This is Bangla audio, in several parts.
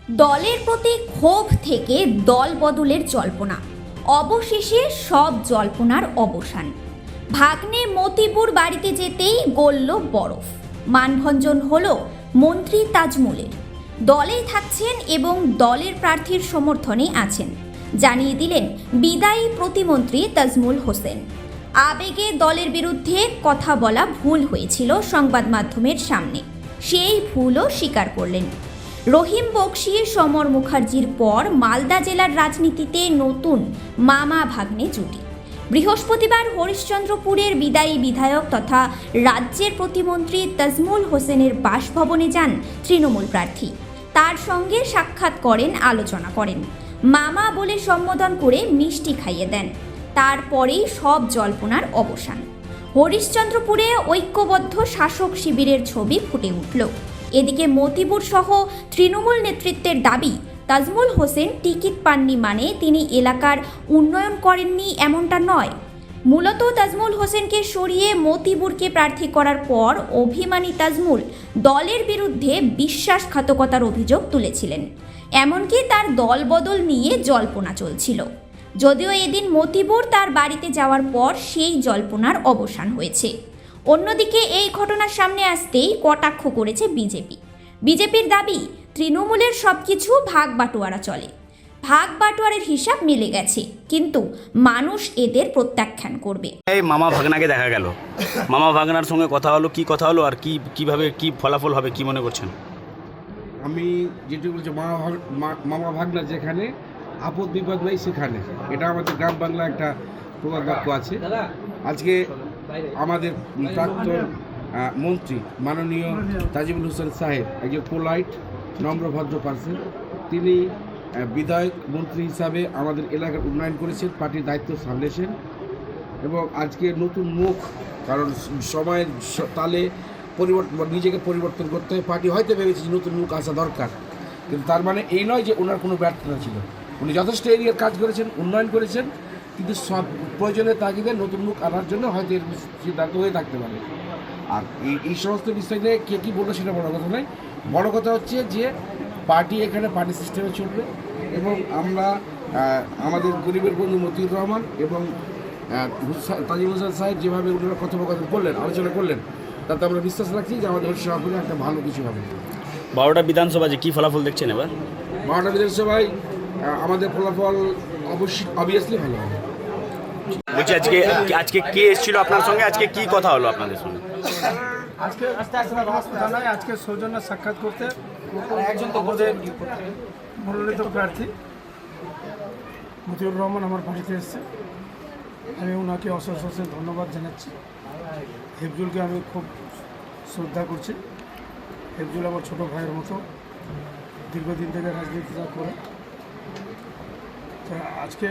দলের প্রতি ক্ষোভ থেকে দল বদলের জল্পনা, অবশেষে সব জল্পনার অবসান। ভাগ্নে মতিবুর বাড়িতে যেতেই গলল বরফ। মানভঞ্জন হলো মন্ত্রী তাজমুলের। দলেই থাকছেন এবং দলের প্রার্থীর সমর্থনে আছেন, জানিয়ে দিলেন বিদায়ী প্রতিমন্ত্রী তাজমুল হোসেন। আবেগে দলের বিরুদ্ধে কথা বলা ভুল হয়েছিল সংবাদ মাধ্যমের সামনে, সেই ভুলও স্বীকার করলেন। রহিম বক্সি, সমর মুখার্জির পর মালদা জেলার রাজনীতিতে নতুন মামা ভাগ্নে জুটি। বৃহস্পতিবার হরিশ্চন্দ্রপুরের বিদায়ী বিধায়ক তথা রাজ্যের প্রতিমন্ত্রী তাজমুল হোসেনের বাসভবনে যান তৃণমূল প্রার্থী। তার সঙ্গে সাক্ষাৎ করেন, আলোচনা করেন, মামা বলে সম্বোধন করে মিষ্টি খাইয়ে দেন। তারপরেই সব জল্পনার অবসান। হরিশ্চন্দ্রপুরে ঐক্যবদ্ধ শাসক শিবিরের ছবি ফুটে উঠল। এদিকে মতিবুর সহ তৃণমূল নেতৃত্বের দাবি, তাজমুল হোসেন টিকিট পাননি মানে তিনি এলাকার উন্নয়ন করেননি এমনটা নয়। মূলত তাজমুল হোসেনকে সরিয়ে মতিবুরকে প্রার্থী করার পর অভিমানী তাজমুল দলের বিরুদ্ধে বিশ্বাসঘাতকতার অভিযোগ তুলেছিলেন। এমনকি তার দলবদল নিয়ে জল্পনা চলছিল। যদিও এদিন মতিবুর তার বাড়িতে যাওয়ার পর সেই জল্পনার অবসান হয়েছে। অন্যদিকে এই ঘটনার সামনে আসতেই কটাক্ষ করেছে বিজেপির দাবি, তৃণমূলের সবকিছু ভাগ বাটোয়ারা চলে। ভাগ বাটোয়ারের হিসাব মিলে গেছে, কিন্তু মানুষ এদের প্রত্যাখ্যান করবে। এই মামা ভাগনাকে দেখা গেল, মামা ভাগনার সঙ্গে কথা হলো, কি কথা হলো আর কিভাবে কি ফলাফল হবে কি মনে করছেন? আমি যেটি বলছি, মামা ভাগনা যেখানে আপদ বিপদ নেই সেখানে, এটা আমাদের গ্রাম বাংলা একটা প্রবাদ বাক্য আছে। আজকে আমাদের প্রাক্তন মন্ত্রী মাননীয় তাজমুল হোসেন সাহেব একজন পোলাইট নম্র ভদ্র পার্সন, তিনি বিধায়ক মন্ত্রী হিসাবে আমাদের এলাকার উন্নয়ন করেছেন, পার্টির দায়িত্ব সামলেছেন এবং আজকে নতুন মুখ, কারণ সময়ের তালে নিজেকে পরিবর্তন করতে হয়। পার্টি হয়তো ভেবেছে নতুন মুখ আসা দরকার, কিন্তু তার মানে এই নয় যে ওনার কোনো ব্যর্থতা ছিল। উনি যথেষ্ট এরিয়ার কাজ করেছেন, উন্নয়ন করেছেন, কিন্তু সব প্রয়োজনের তাগিদে নতুন মুখ আনার জন্য হয়তো এর সিদ্ধান্ত হয়ে থাকতে পারে। আর এই সমস্ত বিষয় নিয়ে কে কী বললো সেটা বড় কথা নয়। বড় কথা হচ্ছে যে পার্টি এখানে পার্টি সিস্টেমে চলবে এবং আমরা আমাদের গরিবের বন্ধু মতিউর রহমান এবং তাজমুল হোসেন সাহেব যেভাবে ওনারা কথোপকথন করলেন, আলোচনা করলেন, তাতে আমরা বিশ্বাস রাখছি যে আমাদের সভাপতি একটা ভালো কিছু হবে। 12টা বিধানসভা যে কী ফলাফল দেখছেন এবার? 12টা বিধানসভায় আমাদের ফলাফল অবভিয়াসলি ভালো হবে। বলছি আজকে কে এসেছিল আপনার সঙ্গে, আজকে কি কথা হলো আপনাদের সঙ্গে? আজকে সৌজন্য সাক্ষাৎ করতে একজন আমাদের মনোনীত প্রার্থী মতিউর রহমান আমার বাড়িতে এসেছে। আমি ওনাকে অশেষ ধন্যবাদ জানাচ্ছি। হেফজুলকে আমি খুব শ্রদ্ধা করছি। হেফজুল আমার ছোটো ভাইয়ের মতো, দীর্ঘদিন থেকে রাজনীতিটা করে। আজকে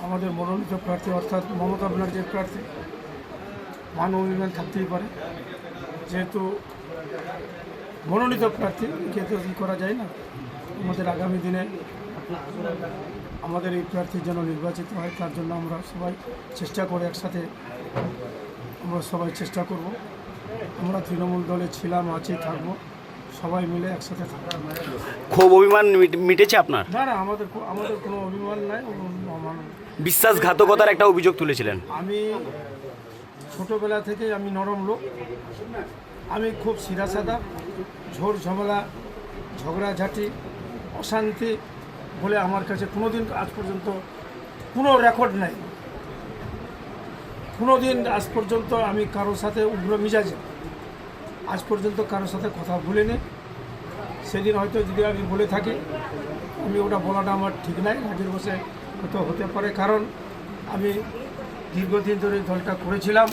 আমাদের মনোনীত প্রার্থী অর্থাৎ মমতা ব্যানার্জির প্রার্থী, মান অভিমান থাকতেই পারে, যেহেতু মনোনীত প্রার্থী কে তো করা যায় না। আমাদের আগামী দিনে আমাদের এই প্রার্থী যেন নির্বাচিত হয়, তার জন্য আমরা সবাই চেষ্টা করে একসাথে আমরা সবাই চেষ্টা করব। আমরা তৃণমূল দলে ছিলাম, আছি, থাকবো, সবাই মিলে একসাথে থাকবো। খুব অভিমান মিটেছে আপনার? না, আমাদের কোনো অভিমান নাই। বিশ্বাসঘাতকতার একটা অভিযোগ তুলেছিলেন। আমি ছোটোবেলা থেকে আমি নরম লোক, আমি খুব সিধা-সাদা, ঝোর ঝামেলা, ঝগড়াঝাঁটি, অশান্তি বলে আমার কাছে কোনোদিন আজ পর্যন্ত কোনো রেকর্ড নাই। কোনোদিন আজ পর্যন্ত আমি কারোর সাথে উগ্র মিজাজে আজ পর্যন্ত কারোর সাথে কথা বলিনি। সেদিন হয়তো যদি আমি বলে থাকি, আমি ওটা বলাটা আমার ঠিক নাই, রাগের বসে হয়তো হতে পারে, কারণ আমি দীর্ঘদিন ধরে দলটা করেছিলাম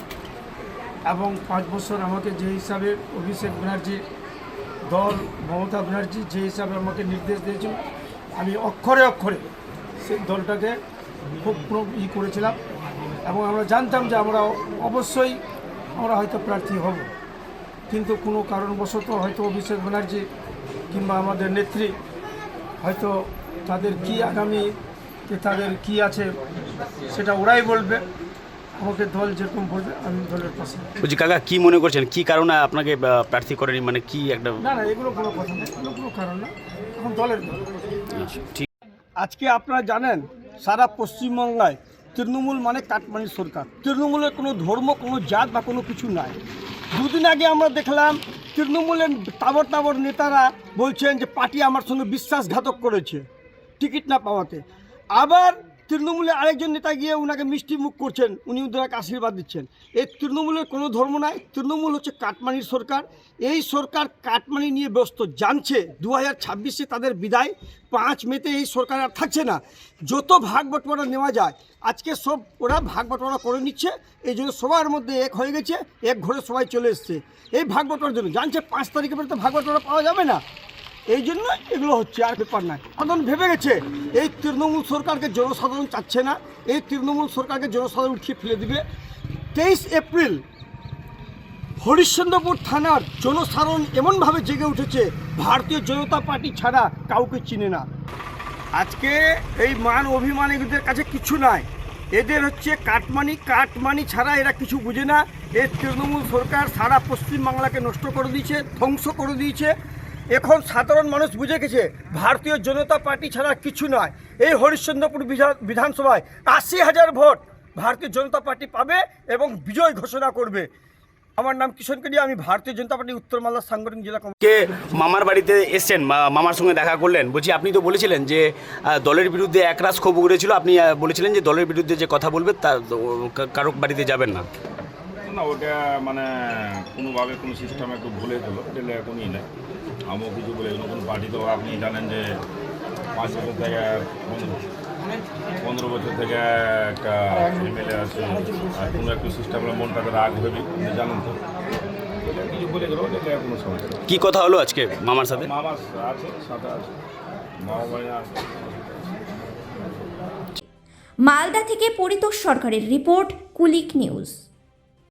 এবং 5 বছর আমাকে যে হিসাবে অভিষেক ব্যানার্জি দল, মমতা ব্যানার্জি যে হিসাবে আমাকে নির্দেশ দিয়েছিল, আমি অক্ষরে অক্ষরে সেই দলটাকে খুব করেছিলাম এবং আমরা জানতাম যে আমরা অবশ্যই হয়তো প্রার্থী হব। কিন্তু কোনো কারণবশত হয়তো অভিষেক ব্যানার্জি কিংবা আমাদের নেত্রী হয়তো তাদের কি আগামী তাদের কি আছে সেটা ওরাই বলবে। আমাকে দল যেরকম বলবে আমি দলের পাশে। বলছি কাকা কি মনে করছেন, কি কারণে আপনাকে প্রার্থী করেনি, মানে কি একটা না না, এগুলো কোনো কথা নেই, এগুলো কোনো কারণ না, এখন দলের ব্যাপার। ঠিক। আজকে আপনারা জানেন সারা পশ্চিমবাংলায় তৃণমূল মানে কাটমানি সরকার। তৃণমূলের কোনো ধর্ম, কোনো জাত বা কোনো কিছু নাই। দুদিন আগে আমরা দেখলাম তৃণমূলের তাবর নেতারা বলছেন যে পার্টি আমার সঙ্গে বিশ্বাসঘাতক করেছে টিকিট না পাওয়াতে। আবার তৃণমূলের আরেকজন নেতা গিয়ে ওনাকে মিষ্টি মুখ করছেন, উনি ওনাকে আশীর্বাদ দিচ্ছেন। এই তৃণমূলের কোনো ধর্ম নাই। তৃণমূল হচ্ছে কাটমানির সরকার। এই সরকার কাটমানি নিয়ে ব্যস্ত, জানছে 2026-এ তাদের বিদায়, 5 মেতে এই সরকার আর থাকছে না। যত ভাগ বটোয়ারা নেওয়া যায় আজকে সব ওরা ভাগ বটোয়ারা করে নিচ্ছে। এই জন্য সবার মধ্যে এক হয়ে গেছে, এক ঘরে সবাই চলে এসছে এই ভাগ বটোয়ারার জন্য। জানছে 5 তারিখে পরে তো ভাগ বটোয়ারা পাওয়া যাবে না, এই জন্য এগুলো হচ্ছে, আর ব্যাপার নাই। সাধারণ ভেবে গেছে এই তৃণমূল সরকারকে জনসাধারণ চাচ্ছে না, এই তৃণমূল সরকারকে জনসাধারণ উঠিয়ে ফেলে দিবে। 23 এপ্রিল হরিশ্চন্দ্রপুর থানার জনসাধারণ এমনভাবে জেগে উঠেছে, ভারতীয় জনতা পার্টি ছাড়া কাউকে চিনে না। আজকে এই মান অভিমান এদের কাছে কিছু নাই। এদের হচ্ছে কাটমানি ছাড়া এরা কিছু বুঝে না। এই তৃণমূল সরকার সারা পশ্চিমবাংলাকে নষ্ট করে দিয়েছে, ধ্বংস করে দিয়েছে। এখন সাধারণ মানুষ বুঝে গেছে ভারতীয় জনতা পার্টি ছাড়া কিছু নয়। এই হরিশ্চন্দ্রপুর বিধানসভায় 80,000 ভোট ভারতীয় জনতা পার্টি পাবে এবং বিজয় ঘোষণা করবে। আমার নাম কিষণ কেডিয়া, আমি ভারতীয় জনতা পার্টি উত্তর মালদা সাংগঠনিক জেলা কমিটি। কে মামার বাড়িতে এসছেন, মামার সঙ্গে দেখা করলেন। বলছি আপনি তো বলেছিলেন যে দলের বিরুদ্ধে একরাশ ক্ষোভ উড়েছিল, আপনি বলেছিলেন যে দলের বিরুদ্ধে যে কথা বলবে তা কারো বাড়িতে যাবেন না। না, ওটা মানে কোনোভাবে কোনো সিস্টেম একটু ভুলে গেলো, এটা এখনই নেই। আমিও কিছু বলে নতুন পার্টি তো আপনি জানেন যে 5 বছর থেকে 15 বছর থেকে একটা এমএলএ আছে, আর কোনো একটু সিস্টেমের মনটাকে রাগ ভেবে জানেন তো, এটা কিছু বলে গেলো, এটা কোনো সমস্যা নেই। কি কথা হলো আজকে মামার সাথে? মামা আছে, সাথে আছে, মামা ভাই আছে। মালদা থেকে পরিতোষ সরকারের রিপোর্ট, কুলিক নিউজ।